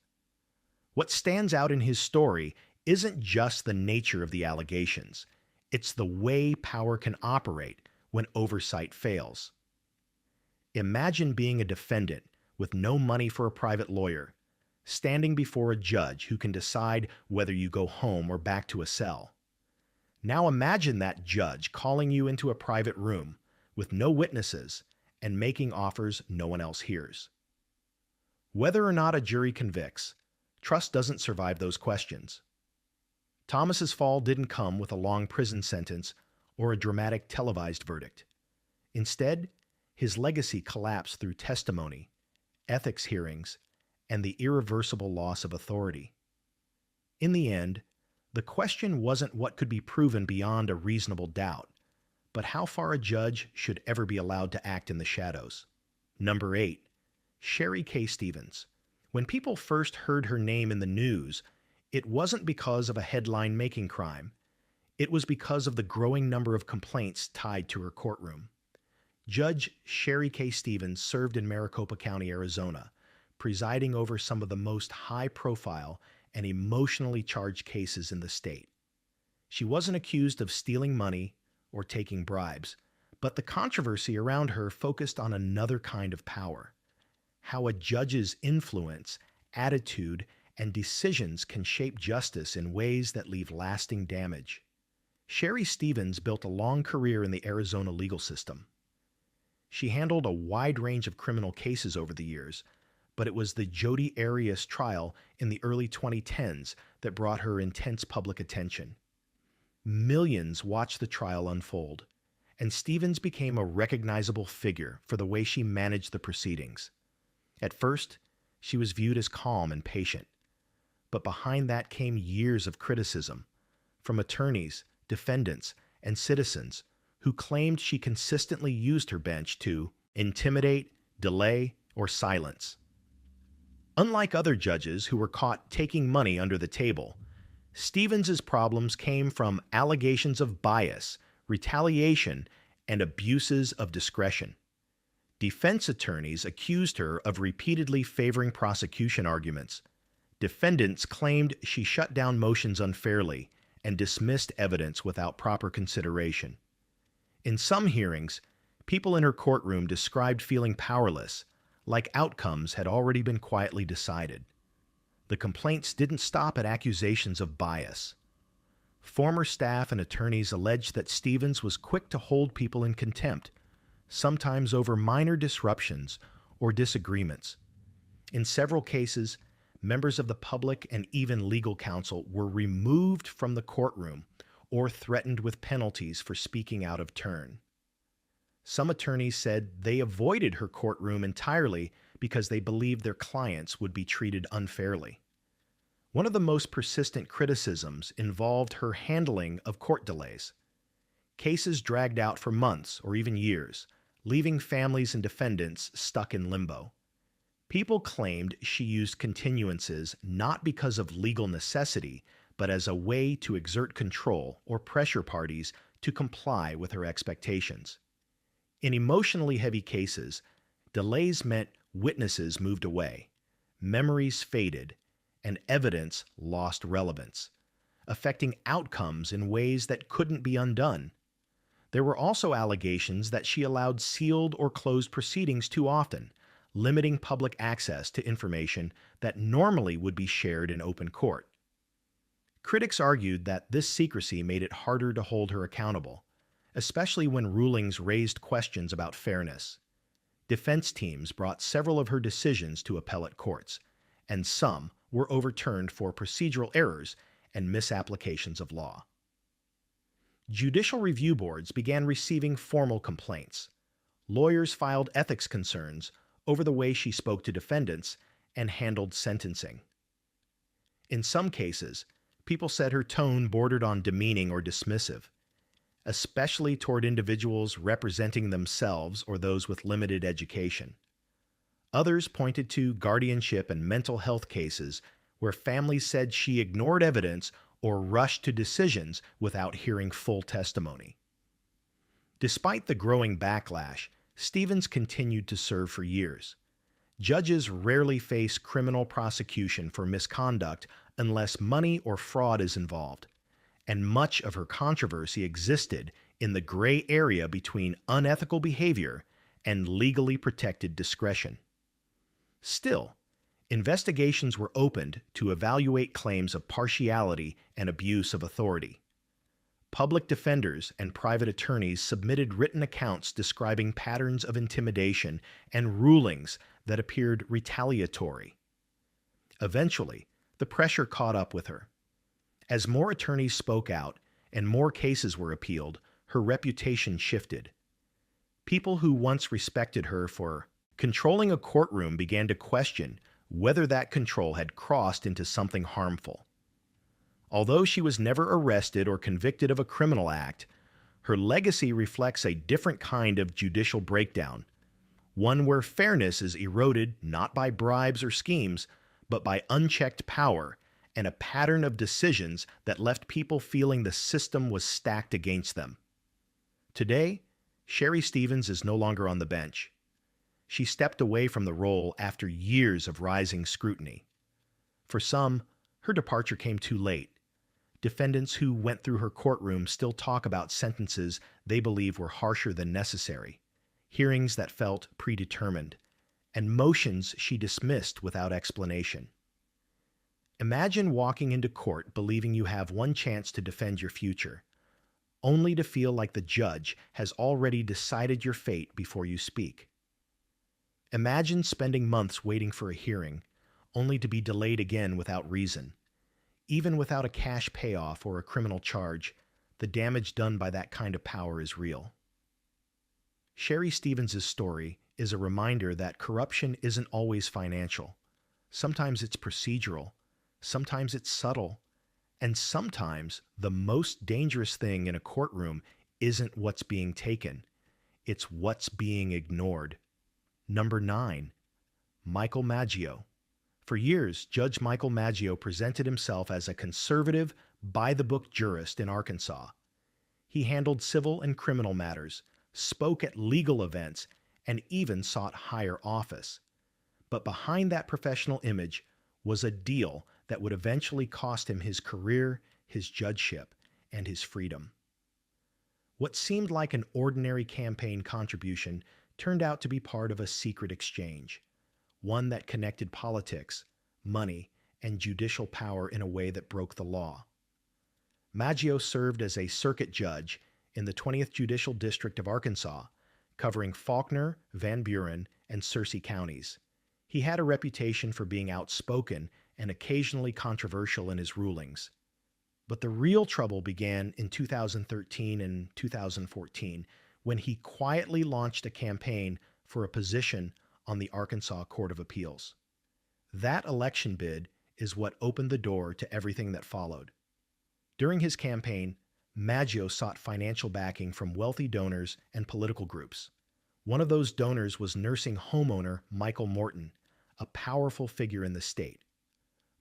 What stands out in his story isn't just the nature of the allegations, it's the way power can operate when oversight fails. Imagine being a defendant with no money for a private lawyer, standing before a judge who can decide whether you go home or back to a cell. Now imagine that judge calling you into a private room with no witnesses and making offers no one else hears. Whether or not a jury convicts, trust doesn't survive those questions. Thomas's fall didn't come with a long prison sentence or a dramatic televised verdict. Instead, his legacy collapsed through testimony, ethics hearings, and the irreversible loss of authority. In the end, the question wasn't what could be proven beyond a reasonable doubt, but how far a judge should ever be allowed to act in the shadows. Number 8. Sherry K. Stevens. When people first heard her name in the news, it wasn't because of a headline-making crime. It was because of the growing number of complaints tied to her courtroom. Judge Sherry K. Stevens served in Maricopa County, Arizona, presiding over some of the most high-profile and emotionally charged cases in the state. She wasn't accused of stealing money or taking bribes, but the controversy around her focused on another kind of power: how a judge's influence, attitude, and decisions can shape justice in ways that leave lasting damage. Sherry Stevens built a long career in the Arizona legal system. She handled a wide range of criminal cases over the years, but it was the Jodi Arias trial in the early 2010s that brought her intense public attention. Millions watched the trial unfold, and Stevens became a recognizable figure for the way she managed the proceedings. At first, she was viewed as calm and patient, but behind that came years of criticism from attorneys, defendants, and citizens who claimed she consistently used her bench to intimidate, delay, or silence. Unlike other judges who were caught taking money under the table, Stevens's problems came from allegations of bias, retaliation, and abuses of discretion. Defense attorneys accused her of repeatedly favoring prosecution arguments. Defendants claimed she shut down motions unfairly and dismissed evidence without proper consideration. In some hearings, people in her courtroom described feeling powerless, like outcomes had already been quietly decided. The complaints didn't stop at accusations of bias. Former staff and attorneys alleged that Stevens was quick to hold people in contempt, sometimes over minor disruptions or disagreements. In several cases, members of the public and even legal counsel were removed from the courtroom or threatened with penalties for speaking out of turn. Some attorneys said they avoided her courtroom entirely because they believed their clients would be treated unfairly. One of the most persistent criticisms involved her handling of court delays. Cases dragged out for months or even years, leaving families and defendants stuck in limbo. People claimed she used continuances not because of legal necessity, but as a way to exert control or pressure parties to comply with her expectations. In emotionally heavy cases, delays meant witnesses moved away, memories faded, and evidence lost relevance, affecting outcomes in ways that couldn't be undone. There were also allegations that she allowed sealed or closed proceedings too often, limiting public access to information that normally would be shared in open court. Critics argued that this secrecy made it harder to hold her accountable, especially when rulings raised questions about fairness. Defense teams brought several of her decisions to appellate courts, and some were overturned for procedural errors and misapplications of law. Judicial review boards began receiving formal complaints. Lawyers filed ethics concerns over the way she spoke to defendants and handled sentencing. In some cases, people said her tone bordered on demeaning or dismissive, especially toward individuals representing themselves or those with limited education. Others pointed to guardianship and mental health cases where families said she ignored evidence or rushed to decisions without hearing full testimony. Despite the growing backlash, Stevens continued to serve for years. Judges rarely face criminal prosecution for misconduct unless money or fraud is involved, and much of her controversy existed in the gray area between unethical behavior and legally protected discretion. Still, investigations were opened to evaluate claims of partiality and abuse of authority. Public defenders and private attorneys submitted written accounts describing patterns of intimidation and rulings that appeared retaliatory. Eventually, the pressure caught up with her. As more attorneys spoke out and more cases were appealed, her reputation shifted. People who once respected her for controlling a courtroom began to question whether that control had crossed into something harmful. Although she was never arrested or convicted of a criminal act, her legacy reflects a different kind of judicial breakdown, one where fairness is eroded not by bribes or schemes, but by unchecked power and a pattern of decisions that left people feeling the system was stacked against them. Today, Sherry Stevens is no longer on the bench. She stepped away from the role after years of rising scrutiny. For some, her departure came too late. Defendants who went through her courtroom still talk about sentences they believe were harsher than necessary, hearings that felt predetermined, and motions she dismissed without explanation. Imagine walking into court believing you have one chance to defend your future, only to feel like the judge has already decided your fate before you speak. Imagine spending months waiting for a hearing, only to be delayed again without reason. Even without a cash payoff or a criminal charge, the damage done by that kind of power is real. Sherry Stevens' story is a reminder that corruption isn't always financial. Sometimes it's procedural, sometimes it's subtle, and sometimes the most dangerous thing in a courtroom isn't what's being taken, it's what's being ignored. Number 9. Michael Maggio. For years, Judge Michael Maggio presented himself as a conservative, by-the-book jurist in Arkansas. He handled civil and criminal matters, spoke at legal events, and even sought higher office. But behind that professional image was a deal that would eventually cost him his career, his judgeship, and his freedom. What seemed like an ordinary campaign contribution turned out to be part of a secret exchange, one that connected politics, money, and judicial power in a way that broke the law. Maggio served as a circuit judge in the 20th Judicial District of Arkansas, covering Faulkner, Van Buren, and Searcy counties. He had a reputation for being outspoken and occasionally controversial in his rulings. But the real trouble began in 2013 and 2014 when he quietly launched a campaign for a position on the Arkansas Court of Appeals. That election bid is what opened the door to everything that followed. During his campaign, Maggio sought financial backing from wealthy donors and political groups. One of those donors was nursing homeowner Michael Morton, a powerful figure in the state.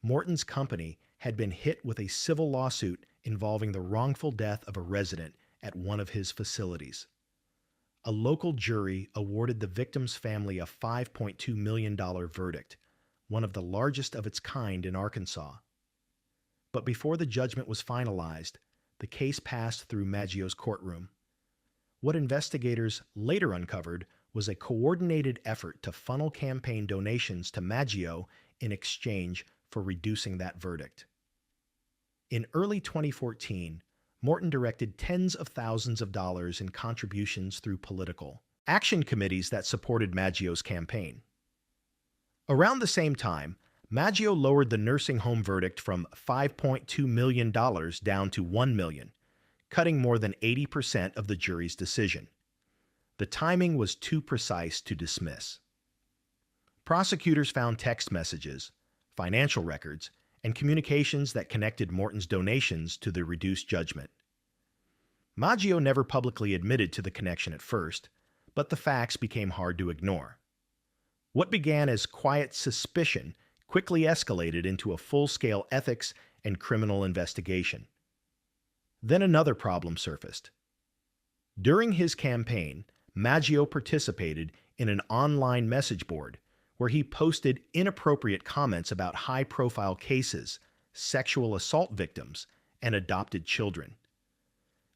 Morton's company had been hit with a civil lawsuit involving the wrongful death of a resident at one of his facilities. A local jury awarded the victim's family a $5.2 million verdict, one of the largest of its kind in Arkansas. But before the judgment was finalized, the case passed through Maggio's courtroom. What investigators later uncovered was a coordinated effort to funnel campaign donations to Maggio in exchange for reducing that verdict. In early 2014, Morton directed tens of thousands of dollars in contributions through political action committees that supported Maggio's campaign. Around the same time, Maggio lowered the nursing home verdict from $5.2 million down to $1 million, cutting more than 80% of the jury's decision. The timing was too precise to dismiss. Prosecutors found text messages, financial records, and communications that connected Morton's donations to the reduced judgment. Maggio never publicly admitted to the connection at first, but the facts became hard to ignore. What began as quiet suspicion quickly escalated into a full-scale ethics and criminal investigation. Then another problem surfaced. During his campaign, Maggio participated in an online message board where he posted inappropriate comments about high-profile cases, sexual assault victims, and adopted children.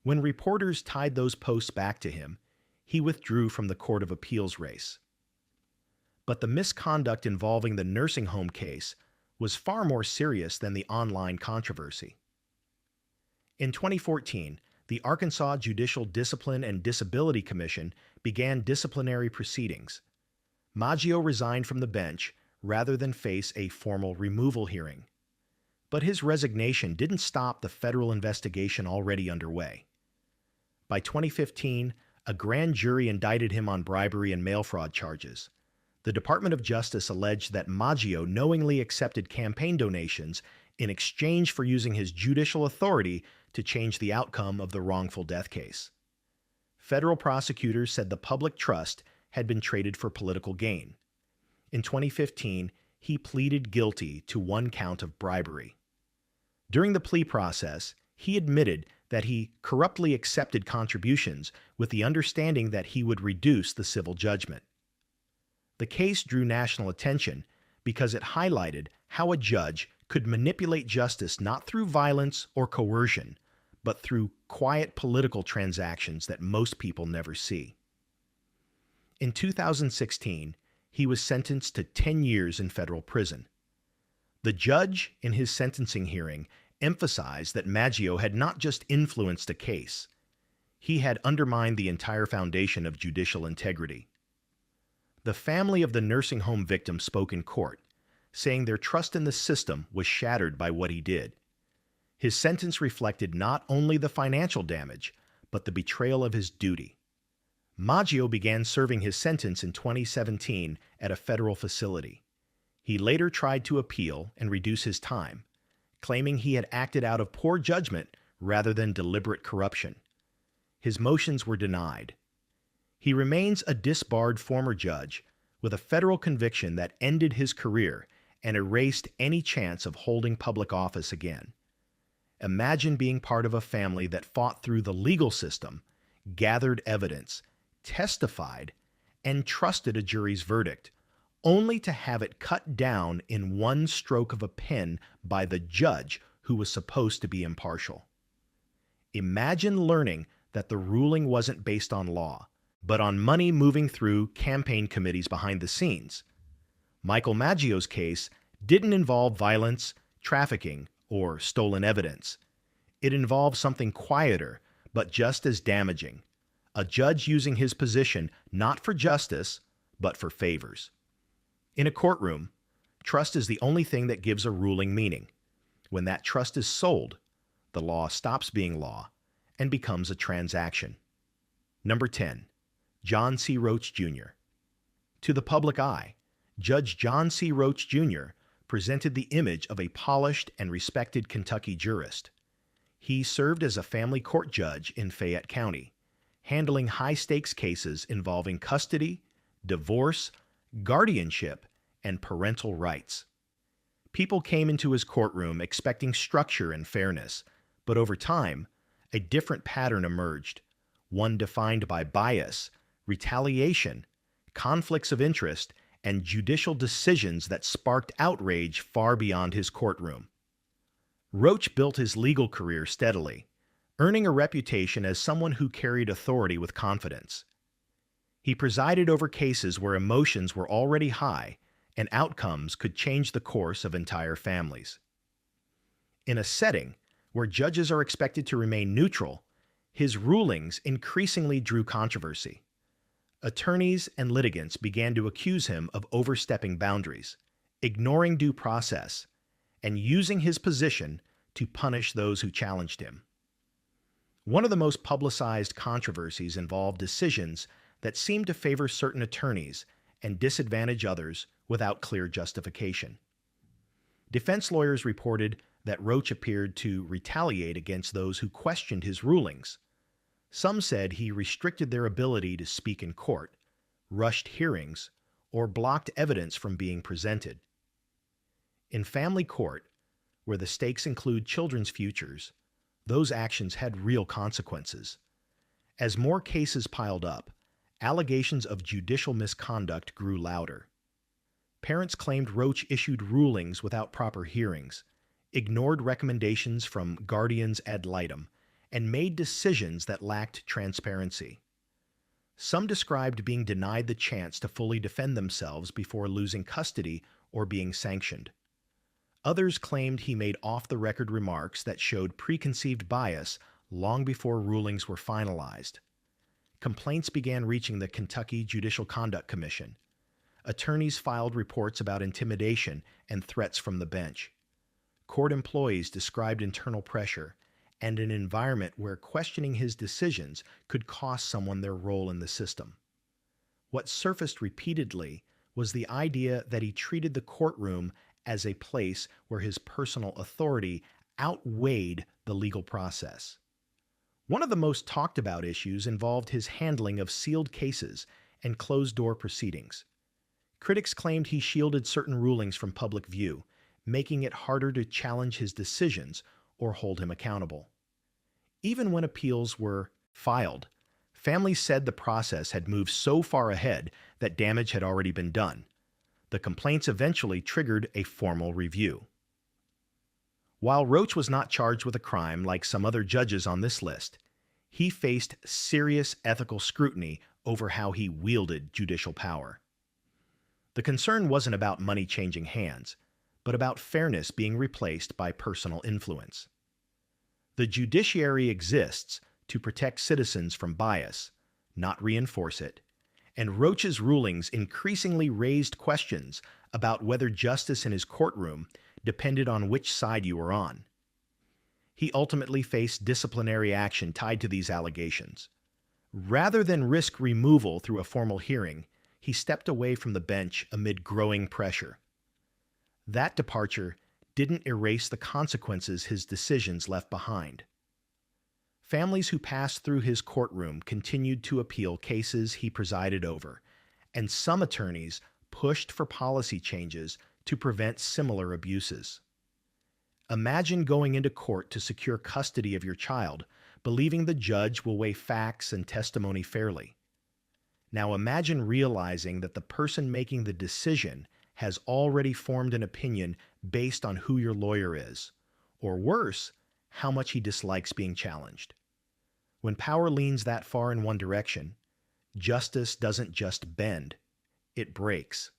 When reporters tied those posts back to him, he withdrew from the Court of Appeals race. But the misconduct involving the nursing home case was far more serious than the online controversy. In 2014, the Arkansas Judicial Discipline and Disability Commission began disciplinary proceedings. Maggio resigned from the bench rather than face a formal removal hearing. But his resignation didn't stop the federal investigation already underway. By 2015, a grand jury indicted him on bribery and mail fraud charges. The Department of Justice alleged that Maggio knowingly accepted campaign donations in exchange for using his judicial authority to change the outcome of the wrongful death case. Federal prosecutors said the public trust had been traded for political gain. In 2015, he pleaded guilty to one count of bribery. During the plea process, he admitted that he corruptly accepted contributions with the understanding that he would reduce the civil judgment. The case drew national attention because it highlighted how a judge could manipulate justice not through violence or coercion, but through quiet political transactions that most people never see. In 2016, he was sentenced to 10 years in federal prison. The judge, in his sentencing hearing, emphasized that Maggio had not just influenced a case, he had undermined the entire foundation of judicial integrity. The family of the nursing home victim spoke in court, saying their trust in the system was shattered by what he did. His sentence reflected not only the financial damage, but the betrayal of his duty. Maggio began serving his sentence in 2017 at a federal facility. He later tried to appeal and reduce his time, claiming he had acted out of poor judgment rather than deliberate corruption. His motions were denied. He remains a disbarred former judge with a federal conviction that ended his career and erased any chance of holding public office again. Imagine being part of a family that fought through the legal system, gathered evidence, testified, and trusted a jury's verdict, only to have it cut down in one stroke of a pen by the judge who was supposed to be impartial. Imagine learning that the ruling wasn't based on law, but on money moving through campaign committees behind the scenes. Michael Maggio's case didn't involve violence, trafficking, or stolen evidence. It involved something quieter, but just as damaging: a judge using his position not for justice, but for favors. In a courtroom, trust is the only thing that gives a ruling meaning. When that trust is sold, the law stops being law and becomes a transaction. Number 10. John C. Roach, Jr. To the public eye, Judge John C. Roach, Jr. presented the image of a polished and respected Kentucky jurist. He served as a family court judge in Fayette County, handling high-stakes cases involving custody, divorce, guardianship, and parental rights. People came into his courtroom expecting structure and fairness, but over time, a different pattern emerged, one defined by bias, retaliation, conflicts of interest, and judicial decisions that sparked outrage far beyond his courtroom. Roach built his legal career steadily, earning a reputation as someone who carried authority with confidence. He presided over cases where emotions were already high and outcomes could change the course of entire families. In a setting where judges are expected to remain neutral, his rulings increasingly drew controversy. Attorneys and litigants began to accuse him of overstepping boundaries, ignoring due process, and using his position to punish those who challenged him. One of the most publicized controversies involved decisions that seemed to favor certain attorneys and disadvantage others without clear justification. Defense lawyers reported that Roach appeared to retaliate against those who questioned his rulings. Some said he restricted their ability to speak in court, rushed hearings, or blocked evidence from being presented. In family court, where the stakes include children's futures, those actions had real consequences. As more cases piled up, allegations of judicial misconduct grew louder. Parents claimed Roach issued rulings without proper hearings, ignored recommendations from guardians ad litem, and made decisions that lacked transparency. Some described being denied the chance to fully defend themselves before losing custody or being sanctioned. Others claimed he made off-the-record remarks that showed preconceived bias long before rulings were finalized. Complaints began reaching the Kentucky Judicial Conduct Commission. Attorneys filed reports about intimidation and threats from the bench. Court employees described internal pressure and an environment where questioning his decisions could cost someone their role in the system. What surfaced repeatedly was the idea that he treated the courtroom as a place where his personal authority outweighed the legal process. One of the most talked about issues involved his handling of sealed cases and closed-door proceedings. Critics claimed he shielded certain rulings from public view, making it harder to challenge his decisions or hold him accountable. Even when appeals were filed, families said the process had moved so far ahead that damage had already been done. The complaints eventually triggered a formal review. While Roach was not charged with a crime like some other judges on this list, he faced serious ethical scrutiny over how he wielded judicial power. The concern wasn't about money changing hands, but about fairness being replaced by personal influence. The judiciary exists to protect citizens from bias, not reinforce it, and Roach's rulings increasingly raised questions about whether justice in his courtroom depended on which side you were on. He ultimately faced disciplinary action tied to these allegations. Rather than risk removal through a formal hearing, he stepped away from the bench amid growing pressure. That departure didn't erase the consequences his decisions left behind. Families who passed through his courtroom continued to appeal cases he presided over, and some attorneys pushed for policy changes to prevent similar abuses. Imagine going into court to secure custody of your child, believing the judge will weigh facts and testimony fairly. Now imagine realizing that the person making the decision has already formed an opinion based on who your lawyer is, or worse, how much he dislikes being challenged. When power leans that far in one direction, justice doesn't just bend, it breaks.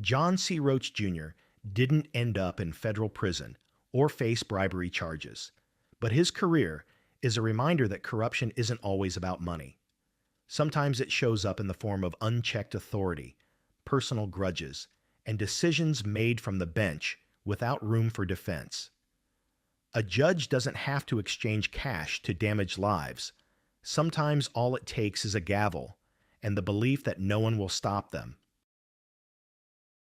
John C. Roach Jr. didn't end up in federal prison or face bribery charges, but his career is a reminder that corruption isn't always about money. Sometimes it shows up in the form of unchecked authority, personal grudges, and decisions made from the bench without room for defense. A judge doesn't have to exchange cash to damage lives. Sometimes all it takes is a gavel and the belief that no one will stop them.